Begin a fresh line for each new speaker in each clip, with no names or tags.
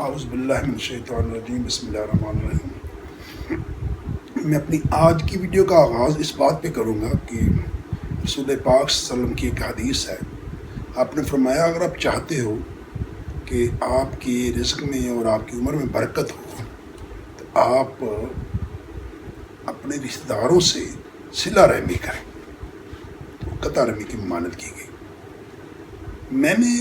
اعوذ باللہ من الشیطان الرجیم بسم اللہ الرحمن الرحیم۔ میں اپنی آج کی ویڈیو کا آغاز اس بات پہ کروں گا کہ رسول پاک صلی اللہ علیہ وسلم کی ایک حدیث ہے۔ آپ نے فرمایا اگر آپ چاہتے ہو کہ آپ کی رزق میں اور آپ کی عمر میں برکت ہو تو آپ اپنے رشتہ داروں سے صلہ رحمی کریں، تو قطع رحمی کی ممانعت کی گئی۔ میں نے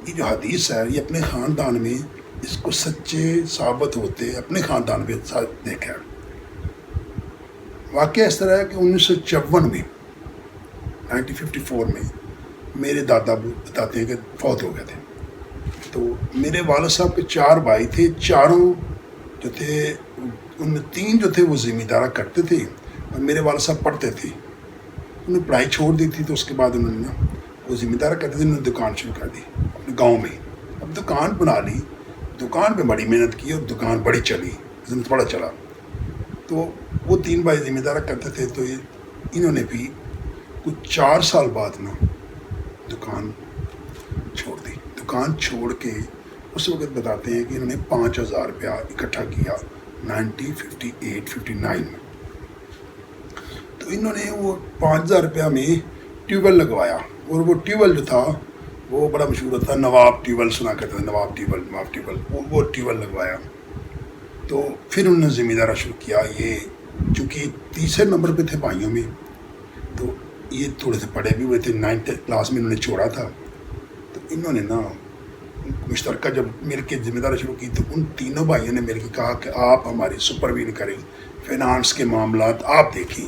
یہ جو حدیث ہے یہ اپنے خاندان میں اس کو سچے ثابت ہوتے اپنے خاندان میں ساتھ دیکھا ہے۔ واقعہ اس طرح ہے کہ 1954 میں 1954 میں میرے دادا بتاتے ہیں کہ فوت ہو گئے تھے۔ تو میرے والد صاحب کے 4 بھائی تھے، چاروں جو تھے ان میں 3 جو تھے وہ ذمہ دارہ کرتے تھے اور میرے والد صاحب پڑھتے تھے۔ انہوں نے پڑھائی چھوڑ دی تھی تو اس کے بعد انہوں نے وہ ذمہ دارہ کرتے تھے، انہوں نے دکان شروع کر دی اپنے گاؤں میں۔ اب دکان بنا لی، دکان پہ بڑی محنت کی اور دکان بڑی چلی، بزنس بڑا چلا۔ تو وہ 3 بھائی ذمہ دارہ کرتے تھے، تو انہوں نے بھی کچھ 4 سال بعد دکان چھوڑ دی۔ دکان چھوڑ کے اس وقت بتاتے ہیں کہ انہوں نے 5000 روپیہ اکٹھا کیا 1958-59 میں۔ تو انہوں نے وہ 5000 روپیہ میں ٹیوب ویل لگوایا، اور وہ ٹیوب ویل جو تھا وہ بڑا مشہور تھا، نواب ٹیوب ویل سنا کرتا تھا، نواب ٹیوب ویل وہ ٹیوب ویل لگوایا۔ تو پھر انہوں نے ذمہ دارہ شروع کیا۔ یہ چونکہ تیسرے نمبر پہ تھے بھائیوں میں، تو یہ تھوڑے سے پڑھے بھی ہوئے تھے، 9th کلاس میں انہوں نے چھوڑا تھا۔ تو انہوں نے مشترکہ جب مل کے ذمہ داری شروع کی تو ان تینوں بھائیوں نے مل کے کہا کہ آپ ہماری سپرویژن کریں، فائنانس کے معاملات آپ دیکھیں۔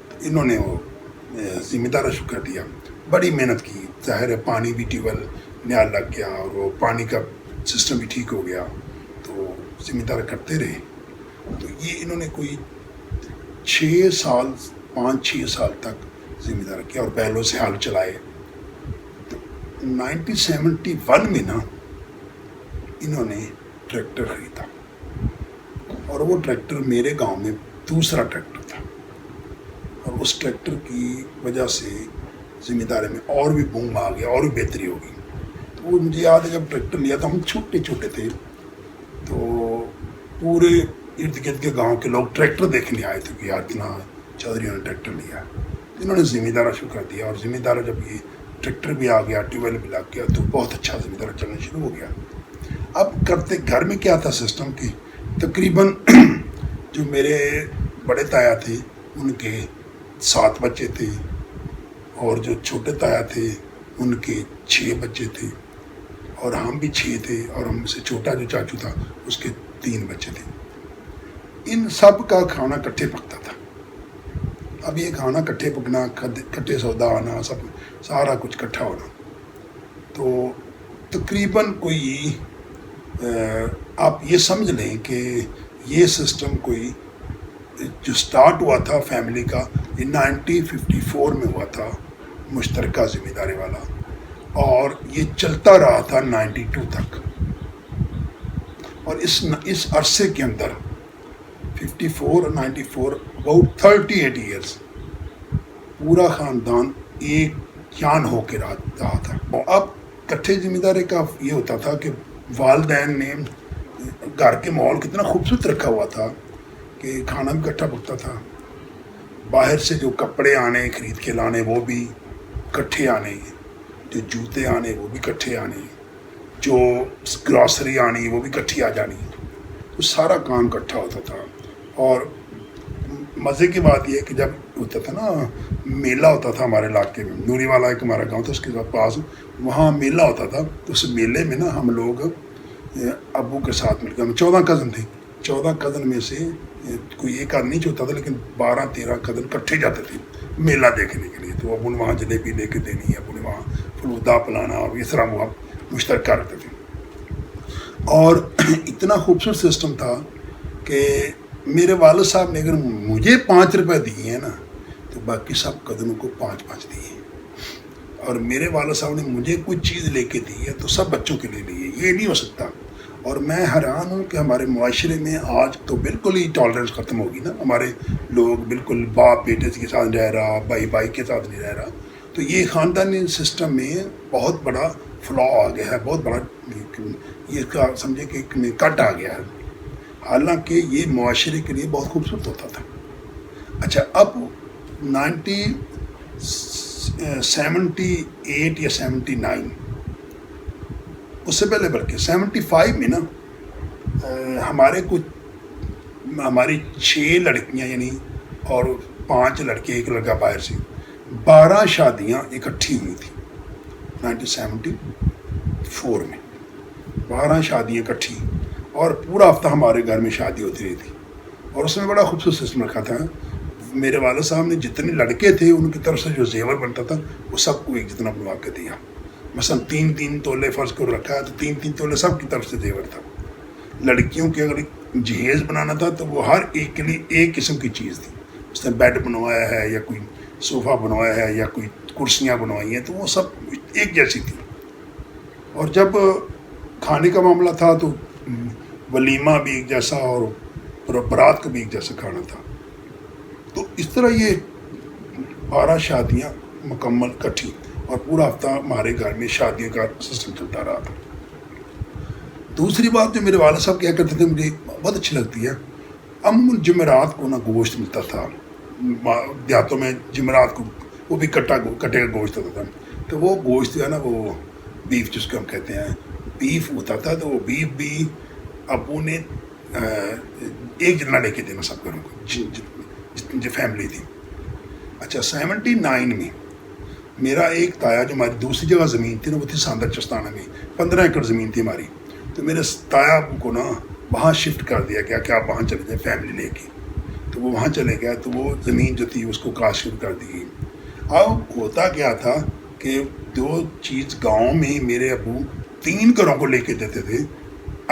تو انہوں نے وہ ذمہ داری شروع کر دیا، بڑی محنت کی۔ ظاہر ہے پانی بھی ٹیوب ویل نیا لگ گیا اور وہ پانی کا سسٹم بھی ٹھیک ہو گیا، تو ذمہ دار کرتے رہے۔ تو یہ انہوں نے کوئی 5-6 سال تک ذمہ دار کیا اور بیلوں سے حل چلائے۔ تو 1971 میں انہوں نے ٹریکٹر خریدا، اور وہ ٹریکٹر میرے گاؤں میں دوسرا ٹریکٹر تھا، اور اس ٹریکٹر کی وجہ سے ذمہ داری میں اور بھی بوم آ گیا اور بھی بہتری ہو گئی۔ تو وہ مجھے یاد ہے جب ٹریکٹر لیا تو ہم چھوٹے تھے، تو پورے ارد گرد کے گاؤں کے لوگ ٹریکٹر دیکھنے آئے تھے کہ یار اتنا چودھریوں نے ٹریکٹر لیا۔ انہوں نے ذمہ دارہ شروع کر دیا، اور ذمہ دارہ جب یہ ٹریکٹر بھی آ گیا، ٹیوب ویل بھی لگ گیا، تو بہت اچھا ذمہ دارہ چلنا شروع ہو گیا۔ اب کرتے گھر میں کیا تھا سسٹم کہ تقریباً جو میرے بڑے تایا تھے ان کے 7 بچے تھے، اور جو چھوٹے تایا تھے ان کے 6 بچے تھے، اور ہم بھی 6 تھے، اور ہم سے چھوٹا جو چاچو تھا اس کے 3 بچے تھے۔ ان سب کا کھانا کٹھے پکتا تھا۔ اب یہ کھانا کٹھے پکنا، کٹھے سودا آنا، سارا کچھ کٹھا ہونا، تو تقریباً کوئی آپ یہ سمجھ لیں کہ یہ سسٹم کوئی جو سٹارٹ ہوا تھا فیملی کا، یہ 1954 میں ہوا تھا، مشترکہ ذمہ داری والا، اور یہ چلتا رہا تھا 92 تک۔ اور اس عرصے کے اندر 54 اور 94 about 38 ایئرس پورا خاندان ایک جان ہو کے رہا تھا۔ اب کٹھے ذمہ داری کا یہ ہوتا تھا کہ والدین نے گھر کے ماحول کتنا خوبصورت رکھا ہوا تھا کہ کھانا بھی کٹھا پکتا تھا، باہر سے جو کپڑے آنے خرید کے لانے وہ بھی کٹھے آنے، جو جوتے آنے وہ بھی کٹھے آنے، جو گراسری آنی وہ بھی کٹھی آ جانی، تو سارا کام کٹھا ہوتا تھا۔ اور مزے کی بات یہ ہے کہ جب ہوتا تھا میلہ ہوتا تھا ہمارے علاقے میں، نوری والا ایک ہمارا گاؤں تھا، اس کے پاس وہاں میلہ ہوتا تھا، تو اس میلے میں ہم لوگ ابو کے ساتھ مل کے، ہم 14 کزن تھے، 14 کزن میں سے کوئی ایک آدمی نہیں ہوتا تھا، لیکن 12-13 کزن کٹھے جاتے تھے میلہ دیکھنے کے لیے۔ تو ابو نے وہاں جلیبی لے کے دینی، ابو نے وہاں فلودہ پلانا، اور اس طرح وہ مشترکہ رکھتے تھے۔ اور اتنا خوبصورت سسٹم تھا کہ میرے والد صاحب نے اگر مجھے 5 روپے دیے ہیں تو باقی سب کزنوں کو 5 دیے، اور میرے والد صاحب نے مجھے کوئی چیز لے کے دی ہے تو سب بچوں کے لیے لی ہے، یہ نہیں ہو سکتا۔ اور میں حیران ہوں کہ ہمارے معاشرے میں آج تو بالکل ہی ٹالرنس ختم ہوگی ہمارے لوگ بالکل باپ بیٹے کے ساتھ رہ رہا، بھائی کے ساتھ نہیں رہ رہا۔ تو یہ خاندانی سسٹم میں بہت بڑا فلاؤ آ گیا ہے، بہت بڑا یہ کا سمجھے کہ ایک کٹ آ گیا ہے، حالانکہ یہ معاشرے کے لیے بہت خوبصورت ہوتا تھا۔ اچھا، اب 1978 یا 79، اس سے پہلے بلکہ 75 میں نا ہمارے ہماری 6 لڑکیاں یعنی اور 5 لڑکے 1 لڑکا باہر سے 12 شادیاں اکٹھی ہوئی تھیں 1974 میں، 12 شادیاں اکٹھی، اور پورا ہفتہ ہمارے گھر میں شادی ہوتی رہی تھی۔ اور اس میں بڑا خوبصورت سسٹم رکھا تھا، میرے والد صاحب نے جتنے لڑکے تھے ان کی طرف سے جو زیور بنتا تھا وہ سب کو ایک جتنا بنوا کے دیا، مثلا 3 تولے فرض کو رکھا ہے تو 3 تولے سب کی طرف سے زیور تھا۔ لڑکیوں کے اگر جہیز بنانا تھا تو وہ ہر ایک کے لیے ایک قسم کی چیز تھی، اس نے بیڈ بنوایا ہے یا کوئی صوفہ بنوایا ہے یا کوئی کرسیاں بنوائی ہیں تو وہ سب ایک جیسی تھی۔ اور جب کھانے کا معاملہ تھا تو ولیمہ بھی ایک جیسا اور برات کا بھی ایک جیسا کھانا تھا۔ تو اس طرح یہ 12 شادیاں مکمل کٹھی، اور پورا ہفتہ ہمارے گھر میں شادیوں کا سسٹم چلتا رہا تھا۔ دوسری بات جو میرے والد صاحب کیا کرتے تھے مجھے بہت اچھی لگتی ہے، عموماً جمعرات کو نا گوشت ملتا تھا دیہاتوں میں، جمعرات کو وہ بھی کٹے کا گوشت ہوتا تھا، تو وہ گوشت جو ہے نا وہ بیف جس کو ہم کہتے ہیں بیف ہوتا تھا، تو وہ بیف بھی ابو نے ایک جتنا لے کے دینا سب گھروں کو جو فیملی تھی۔ اچھا، 79 میں میرا ایک تایا جو ہماری دوسری جگہ زمین تھی نا وہ تھی ساندر چستانہ میں، 15 ایکڑ زمین تھی ہماری، تو میرے تایا کو نا وہاں شفٹ کر دیا گیا کہ آپ وہاں چلے جائیں فیملی لے کے، تو وہ وہاں چلے گیا، تو وہ زمین جو تھی اس کو کاشت شروع کر دی گئی۔ اب ہوتا کیا تھا کہ جو چیز گاؤں میں میرے ابو 3 گھروں کو لے کے دیتے تھے،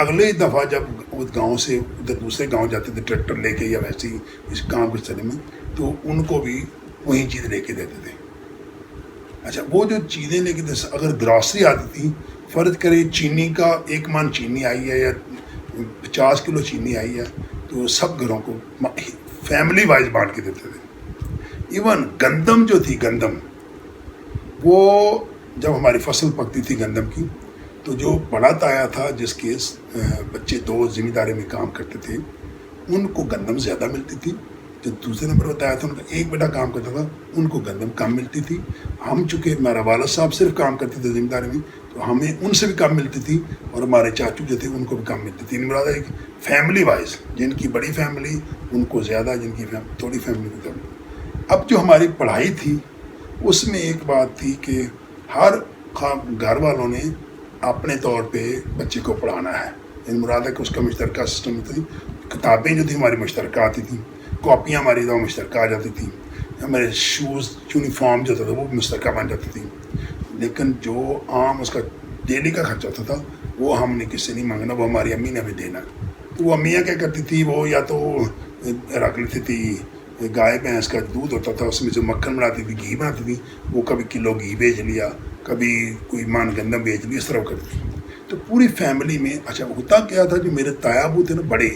اگلے دفعہ جب وہ گاؤں سے ادھر دوسرے گاؤں جاتے تھے ٹریکٹر لے کے یا ویسے ہی اس کام کے چلے میں، تو ان کو بھی وہی چیز لے کے دیتے تھے۔ اچھا، وہ جو چیزیں لے کے اگر گراسری آتی تھی، فرض کرے چینی کا 1 من چینی آئی ہے یا 50 کلو چینی آئی ہے، تو سب گھروں کو فیملی وائز بانٹ کے دیتے تھے۔ ایون گندم جو تھی، گندم وہ جب ہماری فصل پکتی تھی گندم کی، تو جو بڑا تایا تھا جس کے بچے 2 ذمہ داری میں کام کرتے تھے، ان کو گندم زیادہ ملتی تھی۔ جو دوسرے نمبر بتایا تھا ان کا ایک بیٹا کام کرتا تھا، ان کو گندم کم ملتی تھی۔ ہم چونکہ میرا والد صاحب صرف کام کرتے تھے ذمہ داری میں، تو ہمیں ان سے بھی کم ملتی تھی، اور ہمارے چاچو جو تھے ان کو بھی کم ملتی تھی۔ مراد ایک فیملی وائز، جن کی بڑی فیملی ان کو زیادہ، جن کی تھوڑی فیملی کو کم۔ اب جو ہماری پڑھائی تھی اس میں ایک بات تھی کہ ہر گھر والوں نے اپنے طور پہ بچے کو پڑھانا ہے، یعنی مراد ہے کہ اس کا مشترکہ سسٹم تھی۔ کتابیں جو تھیں ہماری مشترکہ آتی تھیں، کاپیاں ہماری دو مشترکہ آ جاتی تھیں، ہمارے شوز یونیفارم جو ہوتا تھا وہ بھی مشترکہ بن جاتی تھی، لیکن جو عام اس کا ڈیلی کا خرچہ ہوتا تھا وہ ہم نے کسی سے نہیں مانگنا، وہ ہماری امی نے ہمیں دینا۔ تو وہ امیاں کیا کرتی تھی، وہ یا تو رکھ لیتی تھی گائے بھینس کا دودھ ہوتا تھا، اس میں سے مکھن بناتی تھی، گھی بناتی تھی، وہ کبھی کلو گھی بھیج لیا، کبھی کوئی مان گندم بھیج لیا، اس طرح کرتی تھی۔ تو پوری فیملی میں اچھا ہوتا کیا تھا، جو میرے تایا ابو تھے نا بڑے،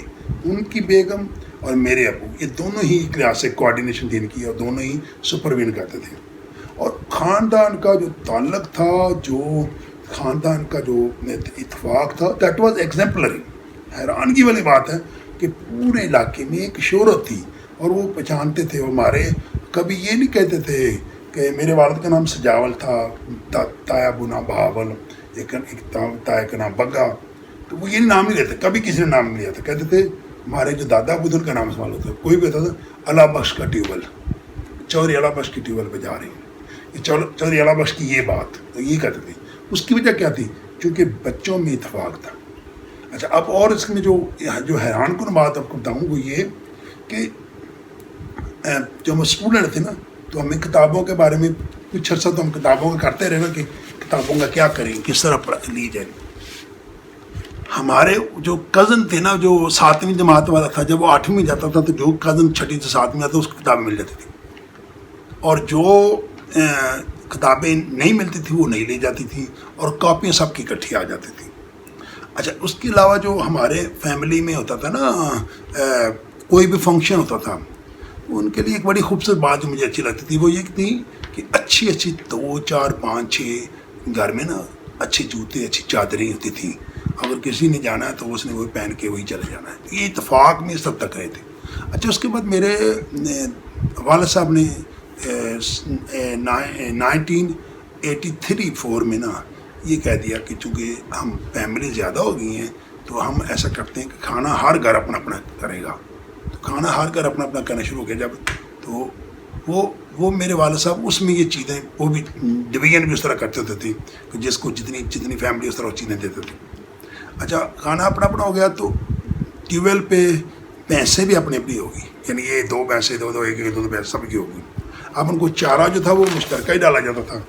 ان کی بیگم اور میرے ابو یہ دونوں ہی کلاس سے کوآرڈینیشن تھی ان کی، اور دونوں ہی سپروین کرتے تھے۔ اور خاندان کا جو تعلق تھا، جو خاندان کا جو اتفاق تھا، دیٹ واز ایگزمپلری۔ حیرانگی والی بات ہے کہ پورے علاقے میں ایک شہرت تھی، اور وہ پہچانتے تھے۔ ہمارے کبھی یہ نہیں کہتے تھے کہ میرے والد کا نام سجاول تھا، تایا ابو نام بہاول، ایک تایا کا نام بگا، تو وہ یہ نام نہیں لیتے، کبھی کسی نے نام نہیں لیا تھا۔ کہتے تھے ہمارے جو دادا ابو ان کا نام سوال ہوتا ہے، کوئی بھی کہتا تھا اللہ بخش کا ٹیوبل، چوری اللہ بخش کی ٹیوبل پہ جا رہی ہیں، چوری اللہ بخش کی یہ بات، تو یہ کہتے تھے۔ اس کی وجہ کیا تھی؟ چونکہ بچوں میں اتفاق تھا۔ اچھا، اب اور اس میں جو حیران کن بات آپ کو بتاؤں وہ یہ کہ جو ہم اسٹوڈنٹ تھے نا، تو ہمیں کتابوں کے بارے میں کچھ عرصہ تو ہم کتابوں کا کرتے رہے نا کہ کتابوں کا کیا کریں، کس طرح لی جائے۔ ہمارے جو کزن تھے نا، جو 7ویں جماعت والا تھا، جب وہ 8ویں میں جاتا تھا تو جو کزن 6 سے 7 میں آتا اس کو کتاب مل جاتی تھی، اور جو کتابیں نہیں ملتی تھی وہ نہیں لی جاتی تھی، اور کاپیاں سب کی اکٹھی آ جاتی تھی۔ اچھا، اس کے علاوہ جو ہمارے فیملی میں ہوتا تھا نا، کوئی بھی فنکشن ہوتا تھا، ان کے لیے ایک بڑی خوبصورت بات جو مجھے اچھی لگتی تھی وہ یہ تھی کہ اچھی 2 4 5 6 گھر میں نا اچھے جوتے اچھی چادریں ہوتی تھیں، اگر کسی نے جانا ہے تو اس نے وہی پہن کے وہی چلے جانا ہے. یہ اتفاق میں سب تک رہے تھے. اچھا اس کے بعد میرے والد صاحب نے 1983-84 میں نا یہ کہہ دیا کہ چونکہ ہم فیملی زیادہ ہو گئی ہیں تو ہم ایسا کرتے ہیں کہ کھانا ہر گھر اپنا اپنا کرے گا. تو کھانا ہر گھر اپنا اپنا کرنا شروع ہو گیا جب، تو وہ میرے والد صاحب اس میں یہ چیزیں وہ بھی ڈویژن بھی اس طرح کرتے ہوتے تھے کہ جس کو جتنی فیملی اس طرح چیزیں دیتے تھے. اچھا کھانا اپنا اپنا ہو گیا تو ٹیوب ویل پہ بھینسیں بھی اپنی اپنی ہوگی، یعنی یہ 2 بھینسیں 2 ایک 2 بھینس سب کی ہوگی. اب ان کو چارہ جو تھا وہ مشترکہ ہی ڈالا جاتا تھا،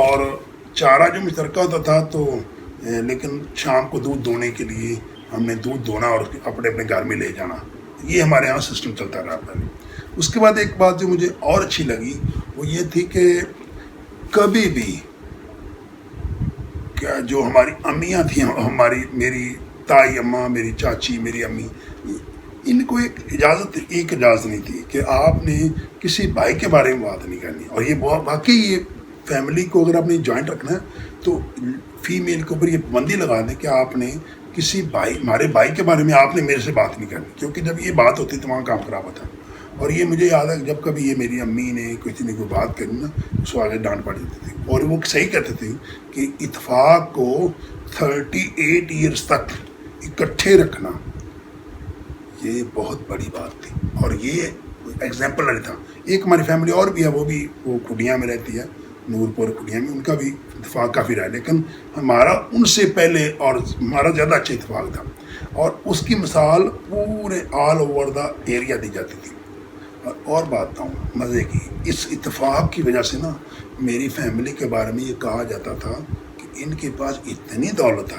اور چارہ جو مشترکہ ہوتا تھا تو لیکن شام کو دودھ دونے کے لیے ہم نے دودھ دونا اور اپنے اپنے گھر میں لے جانا. یہ ہمارے یہاں سسٹم چلتا رہا پہلے. اس کے بعد ایک بات جو مجھے اور اچھی لگی وہ یہ تھی کہ کبھی بھی کیا جو ہماری امیاں تھیں، میری تائی اماں، میری چاچی، میری امی، ان کو ایک اجازت نہیں تھی کہ آپ نے کسی بھائی کے بارے میں بات نہیں کرنی. اور یہ واقعی یہ فیملی کو اگر آپ نے جوائنٹ رکھنا ہے تو فیمیل کے اوپر یہ پابندی لگا دیں کہ آپ نے کسی ہمارے بھائی کے بارے میں آپ نے میرے سے بات نہیں کرنی، کیونکہ جب یہ بات ہوتی تو وہاں کام خراب ہوتا ہے. اور یہ مجھے یاد ہے جب کبھی یہ میری امی نے کسی نے کوئی بات کرنی نا اس کو آگے ڈانٹ پڑ جاتی تھی. اور وہ صحیح کہتے تھے کہ اتفاق کو 38 ایئرس تک اکٹھے رکھنا یہ بہت بڑی بات تھی، اور یہ ایگزامپل تھا. ایک ہماری فیملی اور بھی ہے، وہ کھڈیاں میں رہتی ہے، نورپور کھڈیاں میں، ان کا بھی اتفاق کافی رہا، لیکن ہمارا ان سے پہلے اور ہمارا زیادہ اچھا اتفاق تھا. اور اس کی مثال پورے آل اوور دا ایریا دی جاتی تھی. اور بات ہوں مزے کی، اس اتفاق کی وجہ سے نا میری فیملی کے بارے میں یہ کہا جاتا تھا کہ ان کے پاس اتنی دولت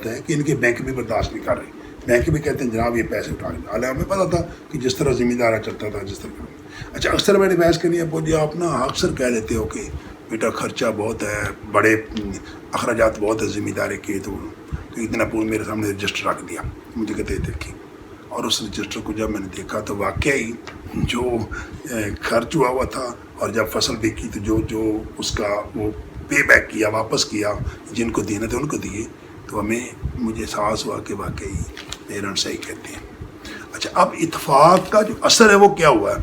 ہے، کہ ان کے بینک بھی برداشت نہیں کر رہے. بینک بھی کہتے ہیں جناب یہ پیسے اٹھا لیں. حالانکہ ہمیں پتا تھا کہ جس طرح ذمہ دارہ چلتا تھا جس طرح. اچھا اکثر میں نے بحث کرنی ہے جی آپ نا اکثر کہہ لیتے ہو کہ بیٹا خرچہ بہت ہے، بڑے اخراجات بہت ہے ذمہ داری کے، تو اتنا پور میرے سامنے رجسٹر رکھ دیا. مجھے کہتے دیکھیں، اور اس رجسٹر کو جب میں نے دیکھا تو واقعی جو خرچ ہوا تھا اور جب فصل بکی تو جو اس کا وہ پے بیک کیا، واپس کیا، جن کو دینا تھے ان کو دیے، تو مجھے احساس ہوا کہ واقعی پیرنٹس صحیح کہتے ہیں. اچھا اب اتفاق کا جو اثر ہے وہ کیا ہوا ہے؟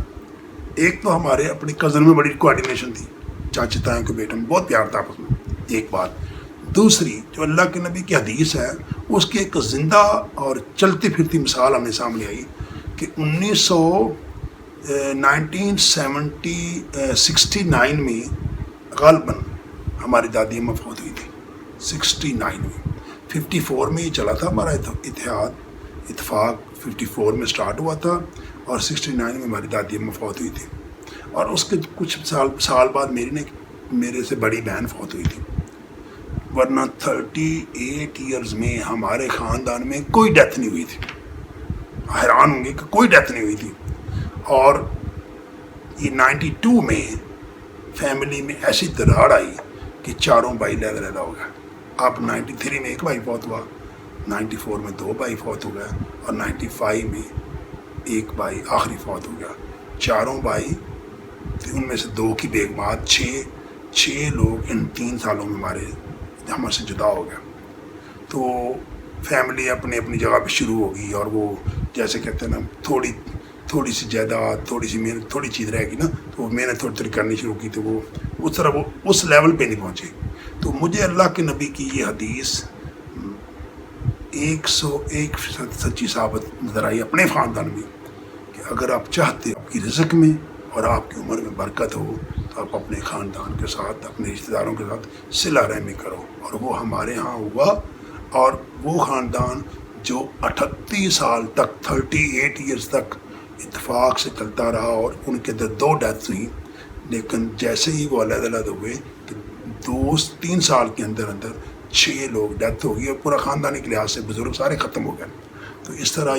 ایک تو ہمارے اپنے کزن میں بڑی کوآرڈینیشن تھی، چاچے تائیں کے بیٹے میں بہت پیار تھا آپس میں، ایک بات. دوسری جو اللہ کے نبی کی حدیث ہے اس کی ایک زندہ اور چلتی پھرتی مثال ہمیں سامنے آئی کہ 1969 میں غالباً ہماری دادی اماں فوت ہوئی تھی. 69 میں 54 میں یہ چلا تھا ہمارا اتفاق 54 میں سٹارٹ ہوا تھا، اور 69 میں ہماری دادی اماں فوت ہوئی تھی. اور اس کے کچھ سال بعد میرے سے بڑی بہن فوت ہوئی تھی. ورنہ 38 ایئرز میں ہمارے خاندان میں کوئی ڈیتھ نہیں ہوئی تھی. حیران ہوں گے کہ کوئی ڈیتھ نہیں ہوئی تھی. اور یہ 92 میں فیملی میں ایسی دراڑ آئی کہ چاروں بھائی علیحدہ ہو گئے. اب 93 میں ایک بھائی فوت ہوا، 94 میں 2 بھائی فوت ہو گئے، اور 95 میں ایک بھائی آخری فوت ہو گیا. چاروں بھائی تھے، ان میں سے 2 کی بیگمات، 6 لوگ ان 3 سالوں میں ہمارے سے جدا ہو گیا. تو فیملی اپنی جگہ پہ شروع ہوگی، اور وہ جیسے کہتے ہیں نا تھوڑی سی جائیداد، تھوڑی سی محنت، تھوڑی چیز رہے گی نا تو وہ محنت تھوڑی کرنی شروع کی، تو وہ اس طرح وہ اس لیول پہ نہیں پہنچے. تو مجھے اللہ کے نبی کی یہ حدیث 101% سچی ثابت نظر آئی اپنے خاندان میں کہ اگر آپ چاہتے آپ کی رزق میں اور آپ کی عمر میں برکت ہو تو آپ اپنے خاندان کے ساتھ، اپنے رشتہ داروں کے ساتھ صلہ رحمی کرو. اور وہ ہمارے ہاں ہوا، اور وہ خاندان جو 38 سال تک 38 ایئرس تک اتفاق سے چلتا رہا، اور ان کے اندر 2 ڈیتھس ہوئی. لیکن جیسے ہی وہ علیحدہ ہوئے کہ 2-3 سال کے اندر 6 لوگ ڈیتھ ہو گئی، اور پورا خاندانی کے لحاظ سے بزرگ سارے ختم ہو گئے. تو اس طرح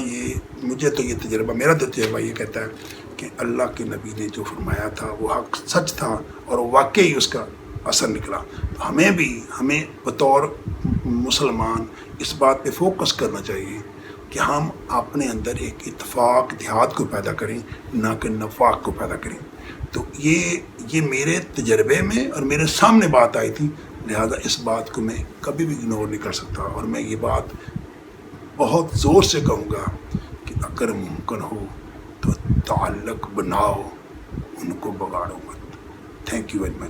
مجھے تو یہ تجربہ، میرا تجربہ یہ کہتا ہے کہ اللہ کے نبی نے جو فرمایا تھا وہ حق سچ تھا، اور واقعی اس کا اثر نکلا. تو ہمیں بطور مسلمان اس بات پہ فوکس کرنا چاہیے کہ ہم اپنے اندر ایک اتحاد کو پیدا کریں، نہ کہ نفاق کو پیدا کریں. تو یہ میرے تجربے میں اور میرے سامنے بات آئی تھی، لہذا اس بات کو میں کبھی بھی اگنور نہیں کر سکتا، اور میں یہ بات بہت زور سے کہوں گا کہ اگر ممکن ہو تو تعلق بناؤ، ان کو بگاڑو مت۔ Thank you very much.